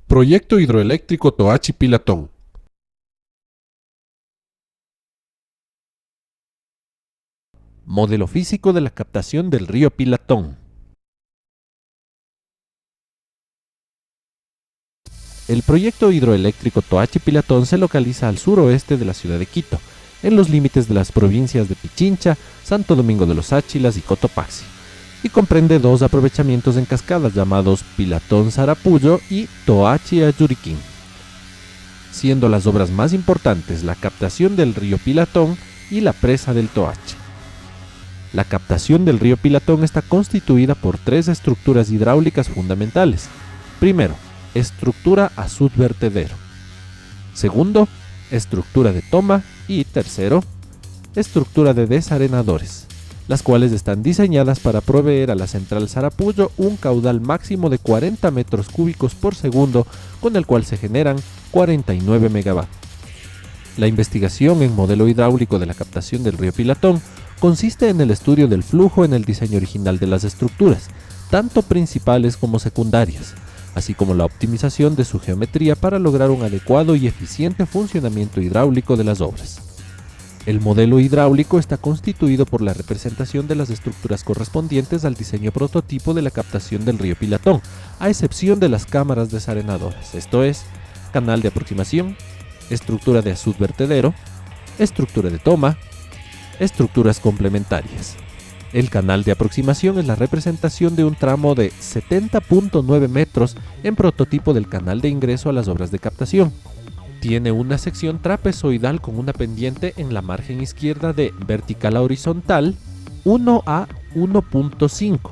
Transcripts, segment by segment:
Proyecto hidroeléctrico Toachi-Pilatón. Modelo físico de la captación del río Pilatón. El proyecto hidroeléctrico Toachi-Pilatón se localiza al suroeste de la ciudad de Quito, en los límites de las provincias de Pichincha, Santo Domingo de los Áchilas y Cotopaxi, y comprende dos aprovechamientos en cascadas llamados Pilatón Sarapuyo y Toachi Ayuriquín, siendo las obras más importantes la captación del río Pilatón y la presa del Toachi. La captación del río Pilatón está constituida por tres estructuras hidráulicas fundamentales. Primero, estructura azud vertedero. Segundo, estructura de toma. Y tercero, estructura de desarenadores, las cuales están diseñadas para proveer a la central Sarapuyo un caudal máximo de 40 metros cúbicos por segundo, con el cual se generan 49 megavatios. La investigación en modelo hidráulico de la captación del río Pilatón consiste en el estudio del flujo en el diseño original de las estructuras, tanto principales como secundarias, así como la optimización de su geometría para lograr un adecuado y eficiente funcionamiento hidráulico de las obras. El modelo hidráulico está constituido por la representación de las estructuras correspondientes al diseño prototipo de la captación del río Pilatón, a excepción de las cámaras desarenadoras, esto es, canal de aproximación, estructura de azud vertedero, estructura de toma, estructuras complementarias. El canal de aproximación es la representación de un tramo de 70.9 metros en prototipo del canal de ingreso a las obras de captación. Tiene una sección trapezoidal con una pendiente en la margen izquierda de vertical a horizontal 1 a 1.5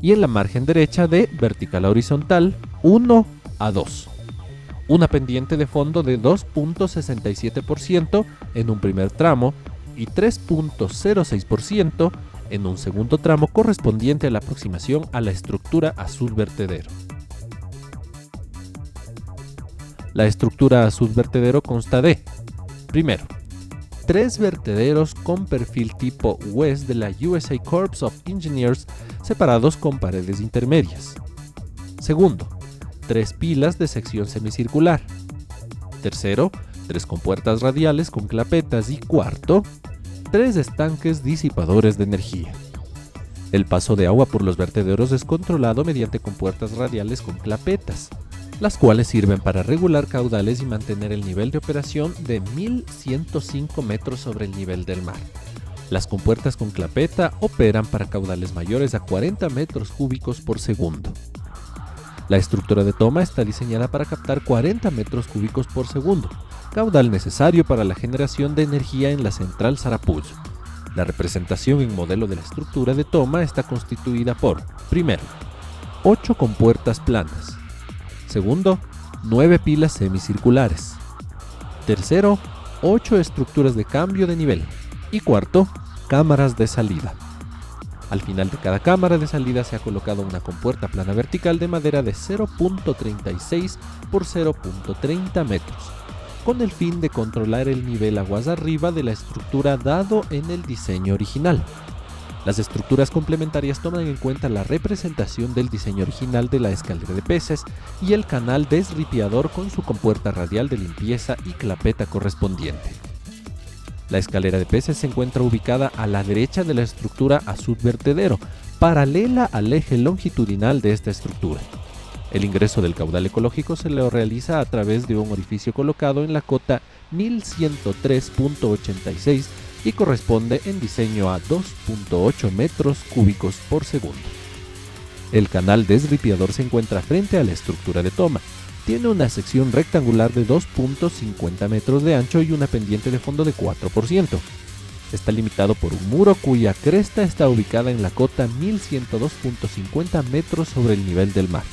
y en la margen derecha de vertical a horizontal 1 a 2. Una pendiente de fondo de 2.67% en un primer tramo y 3.06% en un segundo tramo correspondiente a la aproximación a la estructura azud vertedero. La estructura azud vertedero consta de, primero, 3 vertederos con perfil tipo West de la USA Corps of Engineers separados con paredes intermedias. Segundo, 3 pilas de sección semicircular. Tercero, 3 compuertas radiales con clapetas y cuarto, 3 estanques disipadores de energía. El paso de agua por los vertederos es controlado mediante compuertas radiales con clapetas, las cuales sirven para regular caudales y mantener el nivel de operación de 1105 metros sobre el nivel del mar. Las compuertas con clapeta operan para caudales mayores a 40 metros cúbicos por segundo. La estructura de toma está diseñada para captar 40 metros cúbicos por segundo, caudal necesario para la generación de energía en la central Sarapuyo. La representación en modelo de la estructura de toma está constituida por, primero, 8 compuertas planas. Segundo, 9 pilas semicirculares. Tercero, 8 estructuras de cambio de nivel. Y cuarto, cámaras de salida. Al final de cada cámara de salida se ha colocado una compuerta plana vertical de madera de 0.36 por 0.30 metros, con el fin de controlar el nivel aguas arriba de la estructura dado en el diseño original. Las estructuras complementarias toman en cuenta la representación del diseño original de la escalera de peces y el canal desripiador con su compuerta radial de limpieza y clapeta correspondiente. La escalera de peces se encuentra ubicada a la derecha de la estructura azud vertedero, paralela al eje longitudinal de esta estructura. El ingreso del caudal ecológico se lo realiza a través de un orificio colocado en la cota 1103.86 y corresponde en diseño a 2.8 metros cúbicos por segundo. El canal desripiador se encuentra frente a la estructura de toma. Tiene una sección rectangular de 2.50 metros de ancho y una pendiente de fondo de 4%. Está limitado por un muro cuya cresta está ubicada en la cota 1102.50 metros sobre el nivel del mar.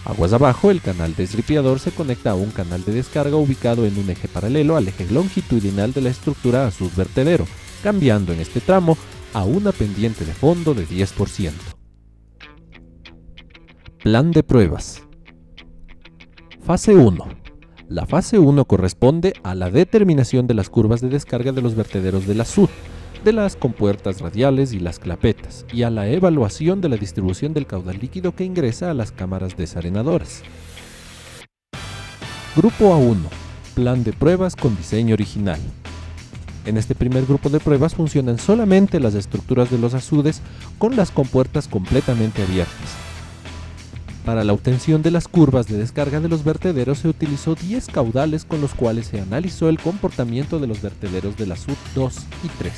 Aguas abajo, el canal desripiador se conecta a un canal de descarga ubicado en un eje paralelo al eje longitudinal de la estructura azud vertedero, cambiando en este tramo a una pendiente de fondo de 10%. Plan de pruebas. Fase 1. La fase 1 corresponde a la determinación de las curvas de descarga de los vertederos del azud, de las compuertas radiales y las clapetas, y a la evaluación de la distribución del caudal líquido que ingresa a las cámaras desarenadoras. Grupo A1. Plan de pruebas con diseño original. En este primer grupo de pruebas funcionan solamente las estructuras de los azudes con las compuertas completamente abiertas. Para la obtención de las curvas de descarga de los vertederos se utilizó 10 caudales con los cuales se analizó el comportamiento de los vertederos de la SUD 2 y 3.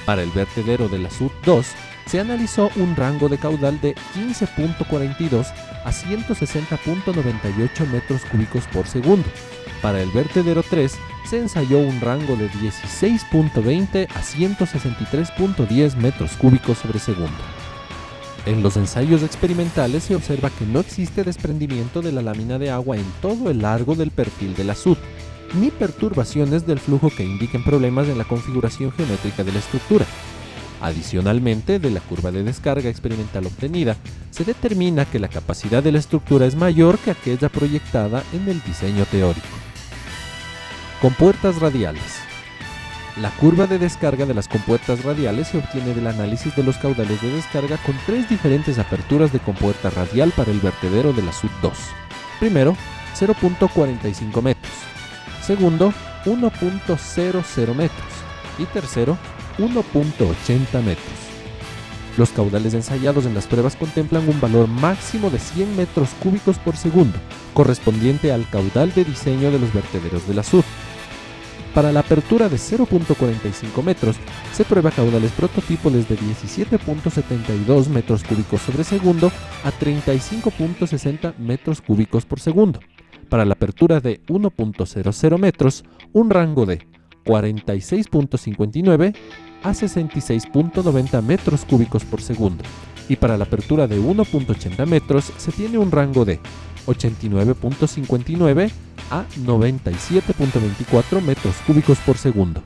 Para el vertedero de la SUD 2 se analizó un rango de caudal de 15.42 a 160.98 metros cúbicos por segundo. Para el vertedero 3 se ensayó un rango de 16.20 a 163.10 metros cúbicos sobre segundo. En los ensayos experimentales se observa que no existe desprendimiento de la lámina de agua en todo el largo del perfil de la SUD, ni perturbaciones del flujo que indiquen problemas en la configuración geométrica de la estructura. Adicionalmente, de la curva de descarga experimental obtenida, se determina que la capacidad de la estructura es mayor que aquella proyectada en el diseño teórico. Compuertas radiales. La curva de descarga de las compuertas radiales se obtiene del análisis de los caudales de descarga con 3 diferentes aperturas de compuerta radial para el vertedero de la SUD 2. Primero, 0.45 metros. Segundo, 1.00 metros. Y tercero, 1.80 metros. Los caudales ensayados en las pruebas contemplan un valor máximo de 100 metros cúbicos por segundo, correspondiente al caudal de diseño de los vertederos de la SUD. Para la apertura de 0.45 metros, se prueba caudales prototipo desde 17.72 metros cúbicos sobre segundo a 35.60 metros cúbicos por segundo. Para la apertura de 1.00 metros, un rango de 46.59 a 66.90 metros cúbicos por segundo. Y para la apertura de 1.80 metros, se tiene un rango de 89.59 a 97.24 metros cúbicos por segundo.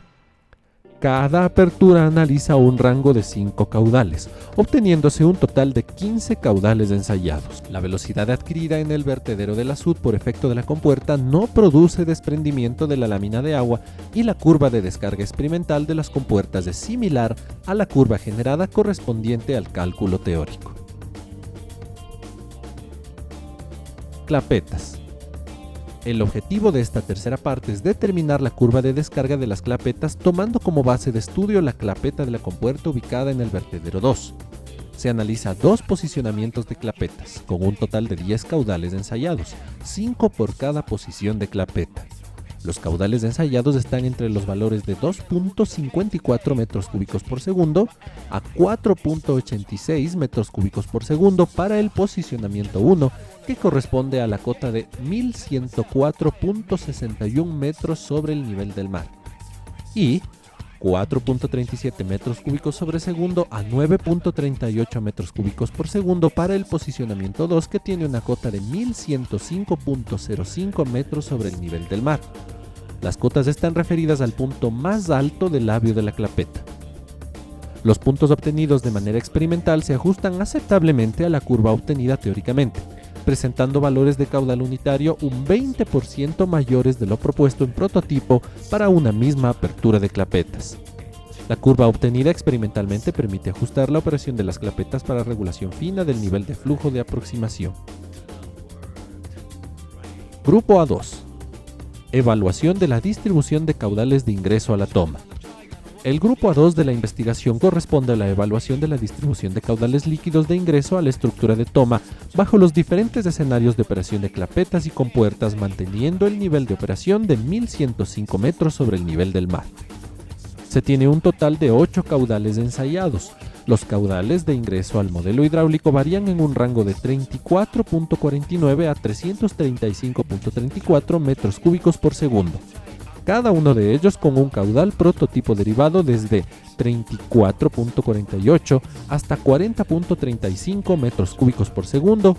Cada apertura analiza un rango de 5 caudales, obteniéndose un total de 15 caudales ensayados. La velocidad adquirida en el vertedero de la SUD por efecto de la compuerta no produce desprendimiento de la lámina de agua y la curva de descarga experimental de las compuertas es similar a la curva generada correspondiente al cálculo teórico. Clapetas. El objetivo de esta tercera parte es determinar la curva de descarga de las clapetas tomando como base de estudio la clapeta de la compuerta ubicada en el vertedero 2. Se analiza 2 posicionamientos de clapetas, con un total de 10 caudales ensayados, 5 por cada posición de clapeta. Los caudales ensayados están entre los valores de 2.54 metros cúbicos por segundo a 4.86 metros cúbicos por segundo para el posicionamiento 1, que corresponde a la cota de 1104.61 metros sobre el nivel del mar, y 4.37 metros cúbicos sobre segundo a 9.38 metros cúbicos por segundo para el posicionamiento 2, que tiene una cota de 1105.05 metros sobre el nivel del mar. Las cotas están referidas al punto más alto del labio de la clapeta. Los puntos obtenidos de manera experimental se ajustan aceptablemente a la curva obtenida teóricamente, presentando valores de caudal unitario un 20% mayores de lo propuesto en prototipo para una misma apertura de clapetas. La curva obtenida experimentalmente permite ajustar la operación de las clapetas para regulación fina del nivel de flujo de aproximación. Grupo A2. Evaluación de la distribución de caudales de ingreso a la toma. El grupo A2 de la investigación corresponde a la evaluación de la distribución de caudales líquidos de ingreso a la estructura de toma bajo los diferentes escenarios de operación de clapetas y compuertas, manteniendo el nivel de operación de 1105 metros sobre el nivel del mar. Se tiene un total de 8 caudales ensayados. Los caudales de ingreso al modelo hidráulico varían en un rango de 34.49 a 335.34 metros cúbicos por segundo. Cada uno de ellos con un caudal prototipo derivado desde 34.48 hasta 40.35 metros cúbicos por segundo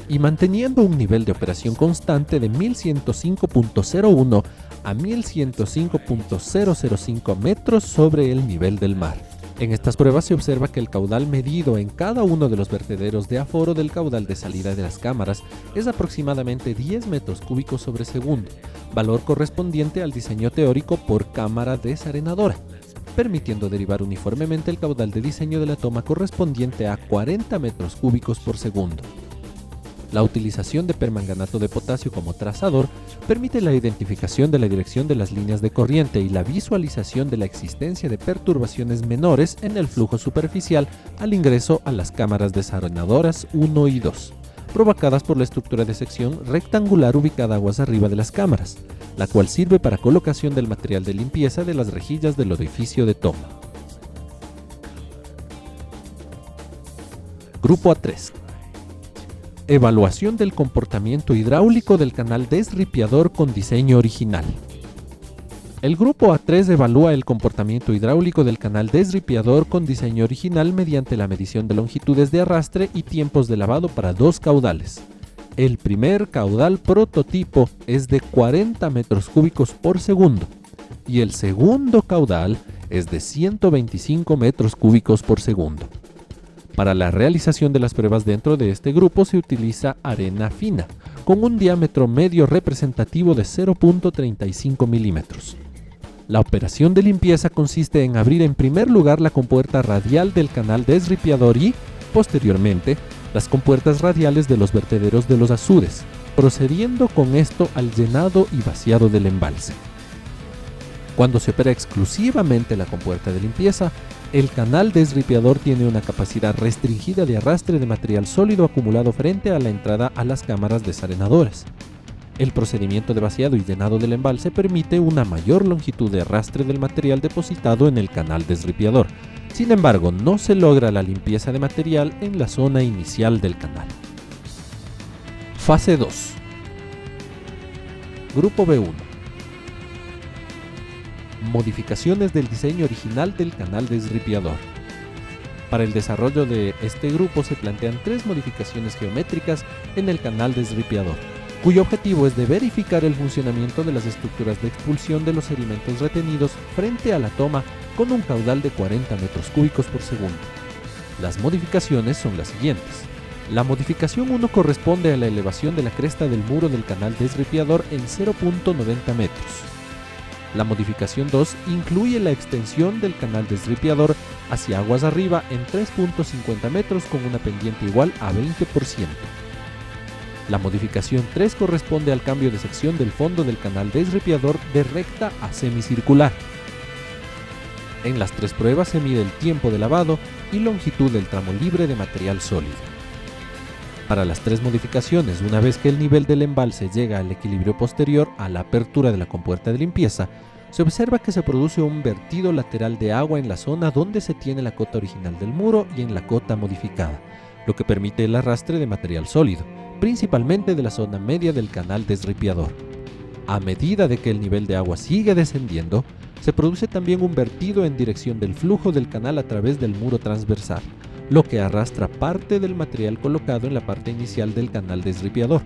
y manteniendo un nivel de operación constante de 1105.01 a 1105.005 metros sobre el nivel del mar. En estas pruebas se observa que el caudal medido en cada uno de los vertederos de aforo del caudal de salida de las cámaras es aproximadamente 10 metros cúbicos sobre segundo, valor correspondiente al diseño teórico por cámara desarenadora, permitiendo derivar uniformemente el caudal de diseño de la toma correspondiente a 40 metros cúbicos por segundo. La utilización de permanganato de potasio como trazador permite la identificación de la dirección de las líneas de corriente y la visualización de la existencia de perturbaciones menores en el flujo superficial al ingreso a las cámaras desarenadoras 1 y 2, provocadas por la estructura de sección rectangular ubicada aguas arriba de las cámaras, la cual sirve para colocación del material de limpieza de las rejillas del orificio de toma. Grupo A3. Evaluación del comportamiento hidráulico del canal desripiador con diseño original. El grupo A3 evalúa el comportamiento hidráulico del canal desripiador con diseño original mediante la medición de longitudes de arrastre y tiempos de lavado para dos caudales. El primer caudal prototipo es de 40 metros cúbicos por segundo y el segundo caudal es de 125 metros cúbicos por segundo. Para la realización de las pruebas dentro de este grupo se utiliza arena fina, con un diámetro medio representativo de 0.35 milímetros. La operación de limpieza consiste en abrir en primer lugar la compuerta radial del canal desripiador y, posteriormente, las compuertas radiales de los vertederos de los azudes, procediendo con esto al llenado y vaciado del embalse. Cuando se opera exclusivamente la compuerta de limpieza, el canal desripiador tiene una capacidad restringida de arrastre de material sólido acumulado frente a la entrada a las cámaras desarenadoras. El procedimiento de vaciado y llenado del embalse permite una mayor longitud de arrastre del material depositado en el canal desripiador. Sin embargo, no se logra la limpieza de material en la zona inicial del canal. Fase 2. Grupo B1. Modificaciones del diseño original del canal desripiador. Para el desarrollo de este grupo se plantean tres modificaciones geométricas en el canal desripiador, cuyo objetivo es de verificar el funcionamiento de las estructuras de expulsión de los sedimentos retenidos frente a la toma con un caudal de 40 metros cúbicos por segundo. Las modificaciones son las siguientes. La modificación 1 corresponde a la elevación de la cresta del muro del canal desripiador en 0.90 metros. La modificación 2 incluye la extensión del canal desripiador hacia aguas arriba en 3.50 metros con una pendiente igual a 20%. La modificación 3 corresponde al cambio de sección del fondo del canal desripiador de recta a semicircular. En las tres pruebas se mide el tiempo de lavado y longitud del tramo libre de material sólido. Para las tres modificaciones, una vez que el nivel del embalse llega al equilibrio posterior a la apertura de la compuerta de limpieza, se observa que se produce un vertido lateral de agua en la zona donde se tiene la cota original del muro y en la cota modificada, lo que permite el arrastre de material sólido, principalmente de la zona media del canal desripiador. A medida de que el nivel de agua sigue descendiendo, se produce también un vertido en dirección del flujo del canal a través del muro transversal, lo que arrastra parte del material colocado en la parte inicial del canal desripiador.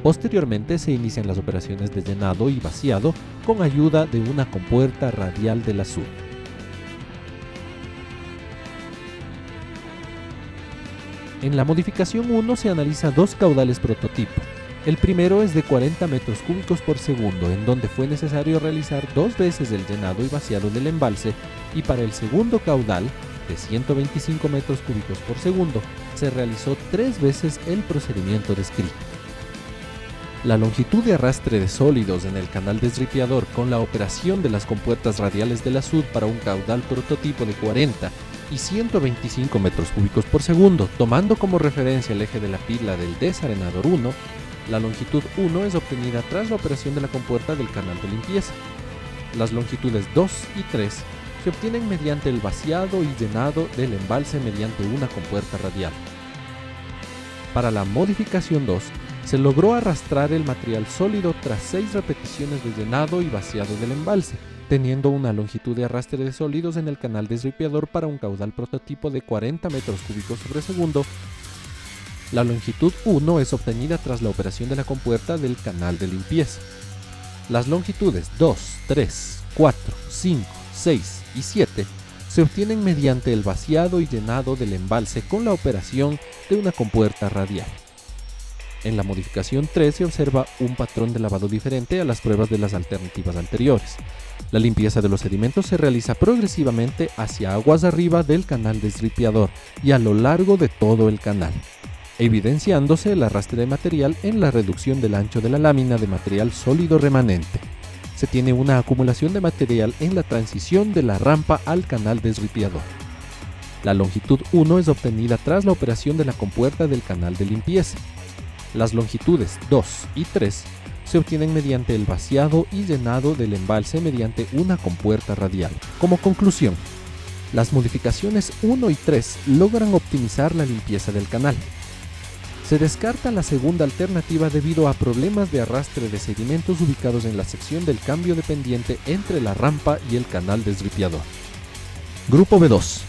Posteriormente se inician las operaciones de llenado y vaciado con ayuda de una compuerta radial del azul. En la modificación 1 se analiza dos caudales prototipo. El primero es de 40 metros cúbicos por segundo, en donde fue necesario realizar dos veces el llenado y vaciado del embalse, y para el segundo caudal, de 125 metros cúbicos por segundo, se realizó tres veces el procedimiento descrito. La longitud de arrastre de sólidos en el canal desripiador con la operación de las compuertas radiales del azud para un caudal prototipo de 40 y 125 metros cúbicos por segundo, tomando como referencia el eje de la pila del desarenador 1, la longitud 1 es obtenida tras la operación de la compuerta del canal de limpieza. Las longitudes 2 y 3 se obtienen mediante el vaciado y llenado del embalse mediante una compuerta radial. Para la modificación 2, se logró arrastrar el material sólido tras 6 repeticiones de llenado y vaciado del embalse, teniendo una longitud de arrastre de sólidos en el canal desripiador para un caudal prototipo de 40 metros cúbicos sobre segundo. La longitud 1 es obtenida tras la operación de la compuerta del canal de limpieza. Las longitudes 2, 3, 4, 5, 6 y 7 se obtienen mediante el vaciado y llenado del embalse con la operación de una compuerta radial. En la modificación 3 se observa un patrón de lavado diferente a las pruebas de las alternativas anteriores. La limpieza de los sedimentos se realiza progresivamente hacia aguas arriba del canal desripiador y a lo largo de todo el canal. evidenciándose el arrastre de material en la reducción del ancho de la lámina de material sólido remanente. Se tiene una acumulación de material en la transición de la rampa al canal desripiador. La longitud 1 es obtenida tras la operación de la compuerta del canal de limpieza. Las longitudes 2 y 3 se obtienen mediante el vaciado y llenado del embalse mediante una compuerta radial. Como conclusión, las modificaciones 1 y 3 logran optimizar la limpieza del canal. Se descarta la segunda alternativa debido a problemas de arrastre de sedimentos ubicados en la sección del cambio de pendiente entre la rampa y el canal desripiador. Grupo B2.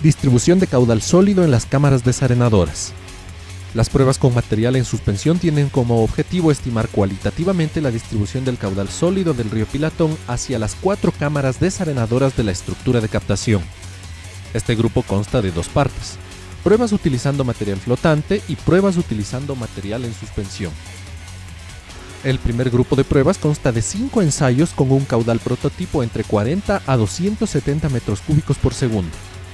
Distribución de caudal sólido en las cámaras desarenadoras. Las pruebas con material en suspensión tienen como objetivo estimar cualitativamente la distribución del caudal sólido del río Pilatón hacia las 4 cámaras desarenadoras de la estructura de captación. Este grupo consta de 2 partes: pruebas utilizando material flotante y pruebas utilizando material en suspensión. El primer grupo de pruebas consta de 5 ensayos con un caudal prototipo entre 40 a 270 metros cúbicos por segundo.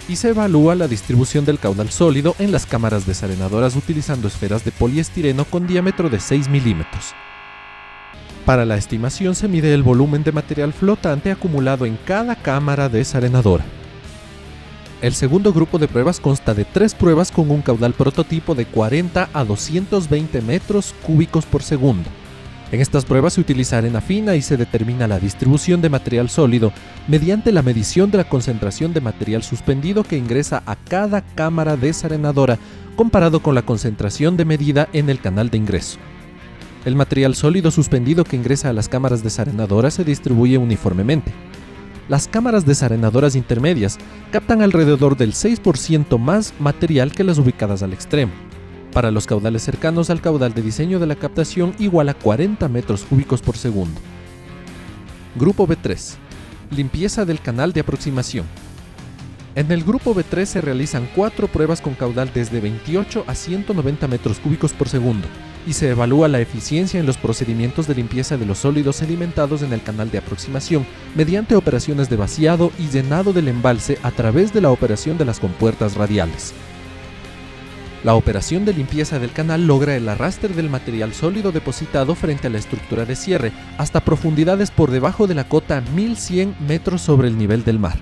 Y se evalúa la distribución del caudal sólido en las cámaras desarenadoras utilizando esferas de poliestireno con diámetro de 6 milímetros. Para la estimación se mide el volumen de material flotante acumulado en cada cámara desarenadora. El segundo grupo de pruebas consta de 3 pruebas con un caudal prototipo de 40 a 220 metros cúbicos por segundo. En estas pruebas se utiliza arena fina y se determina la distribución de material sólido mediante la medición de la concentración de material suspendido que ingresa a cada cámara desarenadora comparado con la concentración de medida en el canal de ingreso. El material sólido suspendido que ingresa a las cámaras desarenadoras se distribuye uniformemente. Las cámaras desarenadoras intermedias captan alrededor del 6% más material que las ubicadas al extremo. Para los caudales cercanos al caudal de diseño de la captación igual a 40 metros cúbicos por segundo. Grupo B3. Limpieza del canal de aproximación. En el grupo B3 se realizan 4 pruebas con caudal desde 28 a 190 metros cúbicos por segundo y se evalúa la eficiencia en los procedimientos de limpieza de los sólidos sedimentados en el canal de aproximación mediante operaciones de vaciado y llenado del embalse a través de la operación de las compuertas radiales. La operación de limpieza del canal logra el arrastre del material sólido depositado frente a la estructura de cierre hasta profundidades por debajo de la cota 1100 metros sobre el nivel del mar.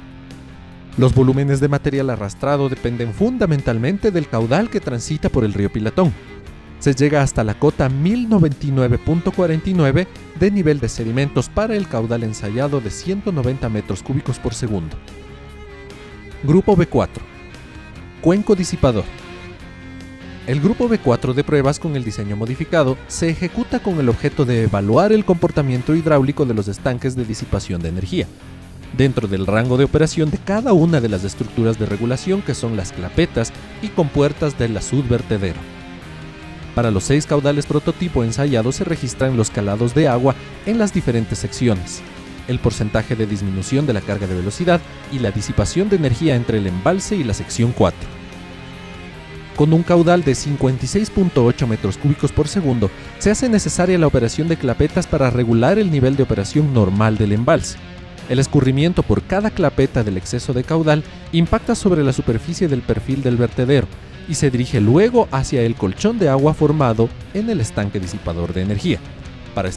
Los volúmenes de material arrastrado dependen fundamentalmente del caudal que transita por el río Pilatón. Se llega hasta la cota 1099.49 de nivel de sedimentos para el caudal ensayado de 190 metros cúbicos por segundo. Grupo B4. Cuenco disipador. El grupo B4 de pruebas con el diseño modificado se ejecuta con el objeto de evaluar el comportamiento hidráulico de los estanques de disipación de energía, dentro del rango de operación de cada una de las estructuras de regulación que son las clapetas y compuertas del azud vertedero. Para los 6 caudales prototipo ensayados se registran los calados de agua en las diferentes secciones, el porcentaje de disminución de la carga de velocidad y la disipación de energía entre el embalse y la sección 4. Con un caudal de 56.8 metros cúbicos por segundo, se hace necesaria la operación de clapetas para regular el nivel de operación normal del embalse. El escurrimiento por cada clapeta del exceso de caudal impacta sobre la superficie del perfil del vertedero y se dirige luego hacia el colchón de agua formado en el estanque disipador de energía. Para